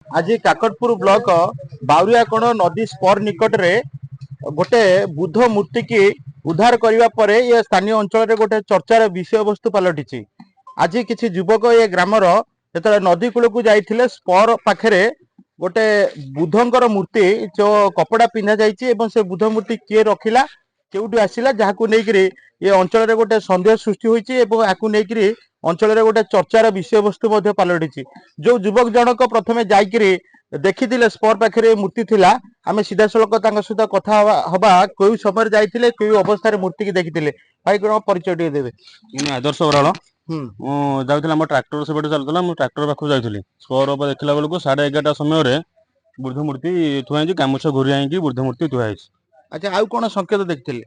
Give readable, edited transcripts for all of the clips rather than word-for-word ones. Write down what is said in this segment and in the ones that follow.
आज काकटपुर ब्लॉक बाउरियाकोण नदी स्पर निकट में गोटे बुद्ध मूर्ति की उद्धार करने पर ये स्थानीय अंचल गोटे चर्चार विषय वस्तु पलटि। आज किसी युवक ये ग्रामर जो नदी कूल को जाते स्पर पाखे गोटे बुद्धंकर मूर्ति जो कपड़ा पिंधा जाइए से बुद्ध मूर्ति किए रखिला केउटू आसिला जहां लेकर ये अंचल गोटे सन्देह सृष्टि होती अंचल गोटे चर्चार विषय वस्तु पलटि। जो युवक जनक प्रथमे जाइए देखी स्पर पाखे मूर्ति थिला आम सीधा सड़क सहित कथा हवा कोई समय जाइए कोई अवस्था मूर्ति की देखी भाई कौन परिचय टे देवे। आदर्श बराल जाऊँ ट्राक्टर से चलता ट्राक्टर पाखक जाइली स्पर देखला बेलू 11:30 समय बुद्ध मूर्ति थुआई गामुछा घूरी आई बुद्ध मूर्ति थुआई। अच्छा आउ कौन संकेत देखते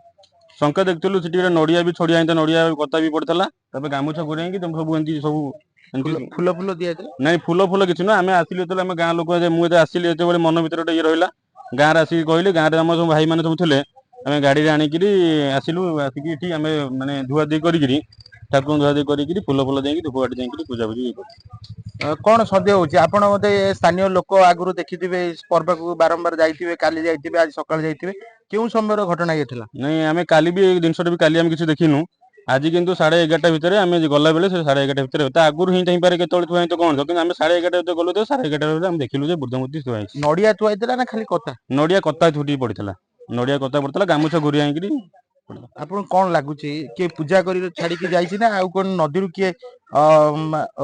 संकेत देखलु से नड़िया भी छड़ी आई नड़िया कता भी पड़ता गामुछा घूरी आई सब एमती सब फूल फूल दिया नहीं फूल फूल किसी ना आम आसिलु जो गाँ लोक मुझे आसिली जो मन भर ये रहा गाँव आसिक कहली गाँव में सब भाई मैंने सब थे आम गाड़ी आणिक आसिलु आसिक आम मानने धुआधुई करी ठाकुर धुआधुई करी फूल फूल जाइए धूपकाठी जाइए पूजा पूजी कौन सन्देह होची आपण मते स्थानीय लोक आगुरु देखिथिबे स्पर पाखु बारंबार जाइथिबे काली जाइथिबे आज सकाळ जाइथिबे केउ समय घटना ये थिला नहीं आम काली भी जिनसटा भी काली आम किसी देखिनु आज किंतु 11:30 भितर आम गला बेले 11:30 भितर आगुरी ही थी केतल थुआ तो कौन तो आम 11:30 गलु तो 11:30 आम देखिलु जे बुद्ध मूर्ति थुआ नड़िया थुआइथिला ना खाली कथा नड़िया कता छुटी पड़ता नड़िया कता पड़ता गामुछा घूरी आई आपन कौन लागुची के पूजा करी छाड़ी के जाइछि ना आ कोन नदी रु के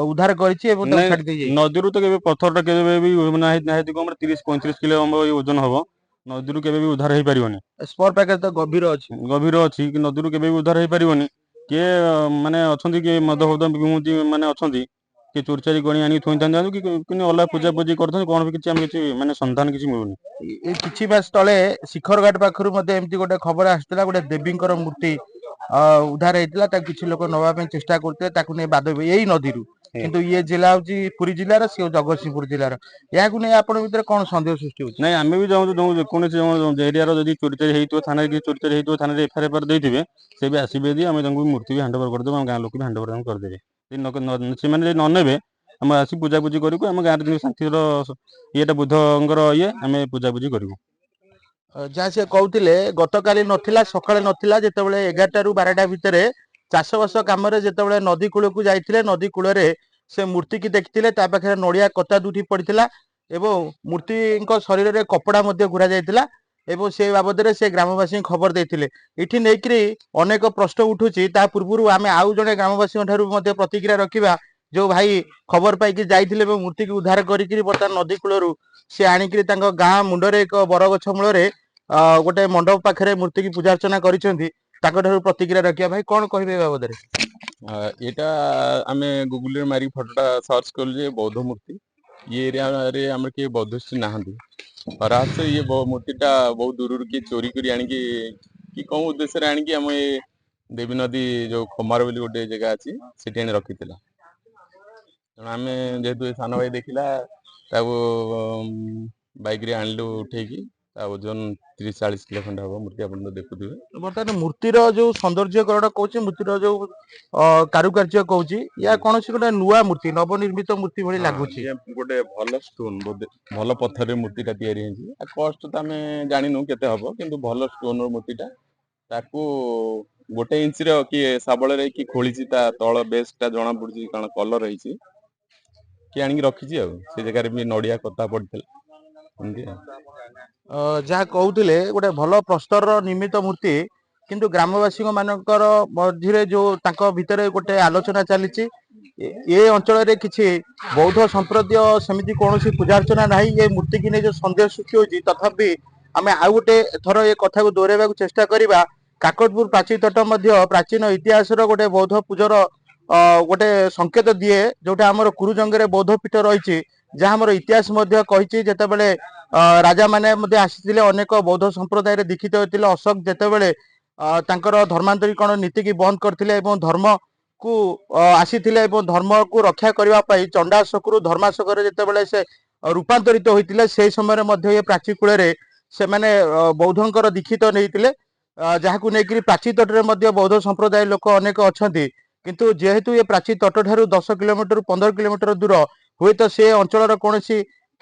उद्धार करिछि एवं तो छाड़ी दे जाई नदी रु तो केबे पत्थर केबे भी ना 30-35 किलो ओजन हबो नदी रु केबे भी उद्धार हे परिबनी स्पर पैकेज तो गभीर अछि कि नदी रु केबे भी उद्धार हे परिबनी के माने अछंती के मद होद विमुति माने अछंती के चोरी चारी गणी आनी थोई थान कि अलग पूजा पूजी करथन कोन भी किछि हम किछि माने संधान किछि मिलुनी ए किछि मास तळे शिखर घाट पाखरु मध्ये एमती गोटे खबर आस्थिला गोटे देवींकर मूर्ति उद्धार हेतिला ता किछि लोक नवा पे चेष्टा करते ताकु ने बाद एई नदी रु किंतु ये जिला होची पुरी जिल्लार से जगतसिंहपुर जिल्लार याकु ने आपण भीतर कोन संदेह सृष्टि होची नहीं आमे भी जाऊ कोन एरिया रो जदी चोरी चारी हेइतो थाना की चोरी चारी हेइतो थाना रे एफआईआर देथिबे से भी आसीबे दी आमे तंगु मूर्ति भी हैंडओवर कर देबो हम गां लोक भी हैंडओवर कर देबे से माने न नेबे हम आसी पूजा पूजी करिकु हम गां रे शांति रो येटा बुद्धंगर ये आमे पूजा पूजी करिकु जहाँ से कहते गतकाली नथिला सकाळे नथिला जेतेबेले 11टा रु 12टा भितरे चाषबास काम जेतेबेले नदी कूल को जाइथिले नदी कूल रे से मूर्ति की देखिथिले ता पाखे नड़िया कता दुठी पड़िथिला एवं मूर्ति शरीर रे कपड़ा मध्ये घुरा जाइथिला एवं से बाबद से ग्रामवासी खबर देथिले इठी नेकरी अनेक प्रश्न उठुची ता पूर्वरु आमे आउ जने ग्रामवासी ठारू मध्ये प्रतिक्रिया रखिबा जो भाई खबर पाइकी जाइथिले एवं मूर्ति की उद्धार करिकरी बर्तमान नदी कूलरू से आनिकरी तांको गाँ मुंडरे एक बरगछ मूल गोटे मंडप पाखे मूर्ति की पूजा अर्चना करिसेंती ताको ठारू प्रतिक्रिया रखिया भाई कौन कहबे बाबद रे एटा आमे गूगल रे मारी फोटोटा सर्च कर जे बौद्ध मूर्ति ये एरिया रे हमर के बौद्धिस्ट नाहंती परहास ये मूर्तिटा बहुत दूर की चोरी करी आनी कि कौन उद्देश्य रे आनी कि हम देवी नदी जो खमार बोली गोटे जगह अछि सेठी आनी रखितिला आमे जेहेतु सान भाई देखिला ताको बाइक रे आनलु उठेकी ओजन 30-40 किलो खंड हम मूर्ति अपन देखुथिबे बर्तमान मूर्तिर जो सौंदर्यकरण कहूँ मूर्तिर जो कारुकार्य कहूँ या कौन गोटे नुआ मूर्ति नवनिर्मित मूर्ति भली लगुच गोटे भल स्टोन भल पत्थर मूर्तिटा तैयारी कस्ट तो आम जानिनु केते हबो किंतु भल स्टोन मूर्तिटा ताकू गोटे इंच रो कि साबळ रे कि खोलिछि ता तळ बेसटा जणा पड़छि कारण कलर रहिछि कि आनी रखिछि आ से जगह रे भी नडिया कथा पड़थिला एंदी जहाँ कहते गोटे भल प्रस्तर निर्मित मूर्ति किंतु ग्रामवासी मानकर मझे जो भितर गोटे आलोचना चली ये अंचल किसी बौद्ध संप्रदाय सेमती कौन पूजा अर्चना ना ये मूर्ति की नहीं जो सन्देह सृष्टि होती तथापि आम आउ गोटे थर ये कथा को दोहराइबा चेष्टा करवा काकटपुर प्राचीर तट प्राचीन इतिहास गोटे बौद्ध पूजर गोटे संकेत दिए जोटा आमर कुरुजंगे बौद्ध पीठ रही जहाँ आमर इतिहास कही जितेबाला राजा माने आसी अनेक बौद्ध संप्रदाय दीक्षित होते अशोक जितेबाला धर्मांतरीकरण नीति की बंद करते धर्म को आसी धर्म को रक्षा करने चंडाशोक धर्माशोक जितेबाला से रूपांतरित होते से समय प्राची कूल से मैंने बौद्धंकर दीक्षित नहीं जहाँ को लेकर प्राची तटे बौद्ध संप्रदाय लोक अनेक अच्छा किंतु जेहेतु ये प्राची तट ठारू 10 किलोमीटर 15 किलोमीटर दूर हुए तो से अंचल कौन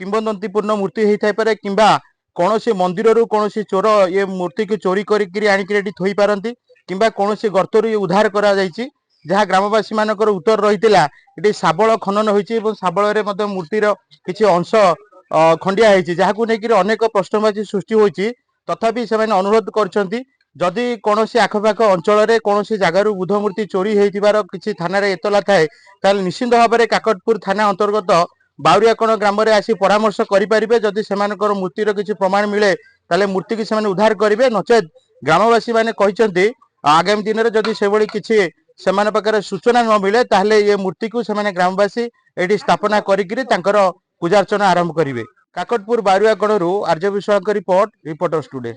କିମ୍ବଦନ୍ତୀପୂର୍ଣ୍ଣ ମୂର୍ତ୍ତି ହେଇଥାଇ ପାରେ କିମ୍ବା କୌଣସି ମନ୍ଦିରରୁ କୌଣସି ଚୋର ଏ ମୂର୍ତ୍ତିକୁ ଚୋରି କରିକିରି ଆଣିକିରି ଏଠି ଥୋଇ ପାରନ୍ତି କିମ୍ବା କୌଣସି ଗର୍ତ୍ତରୁ ଉଦ୍ଧାର କରାଯାଇଛି। ଯାହା ଗ୍ରାମବାସୀ ମାନଙ୍କର ଉତ୍ତର ରହିଥିଲା ଏଠି ଶାବଳ ଖନନ ହୋଇଛି ଏବଂ ଶାବଳରେ ମଧ୍ୟ ମୂର୍ତ୍ତିର କିଛି ଅଂଶ ଖଣ୍ଡିଆ ହେଇଛି, ଯାହାକୁ ନେଇକିରି ଅନେକ ପ୍ରଶ୍ନବାଚୀ ସୃଷ୍ଟି ହୋଇଛି। ତଥାପି ସେମାନେ ଅନୁରୋଧ କରିଛନ୍ତି ଯଦି କୌଣସି ଆଖପାଖ ଅଞ୍ଚଳରେ କୌଣସି ଜାଗାରୁ ବୁଦ୍ଧ ମୂର୍ତ୍ତି ଚୋରି ହେଇଥିବାର କିଛି ଥାନାରେ ଏତଲା ଥାଏ ତାହେଲେ ନିଶ୍ଚିତ ଭାବରେ କାକଟପୁର ଥାନା ଅନ୍ତର୍ଗତ ବାଉରିଆକଣ ଗ୍ରାମରେ ଆସି ପରାମର୍ଶ କରିପାରିବେ। ଯଦି ସେମାନଙ୍କର ମୂର୍ତ୍ତିର କିଛି ପ୍ରମାଣ ମିଳେ ତାହେଲେ ମୂର୍ତ୍ତିକି ସେମାନେ ଉଦ୍ଧାର କରିବେ। ନଚେତ୍ ଗ୍ରାମବାସୀ ମାନେ କହିଛନ୍ତି ଆଗାମୀ ଦିନରେ ଯଦି ସେଭଳି କିଛି ସେମାନେ ପାଖରେ ସୂଚନା ନ ମିଳେ ତାହେଲେ ଏ ମୂର୍ତ୍ତିକୁ ସେମାନେ ଗ୍ରାମବାସୀ ଏଠି ସ୍ଥାପନା କରିକିରି ତାଙ୍କର ପୂଜାର୍ଚ୍ଚନା ଆରମ୍ଭ କରିବେ। କାକଟପୁର ବାଉରିଆକଣରୁ ଆର୍ଯ୍ୟ ବିଶ୍ୱାଳଙ୍କ ରିପୋର୍ଟ, ରିପୋର୍ଟର୍ସ ଟୁଡେ।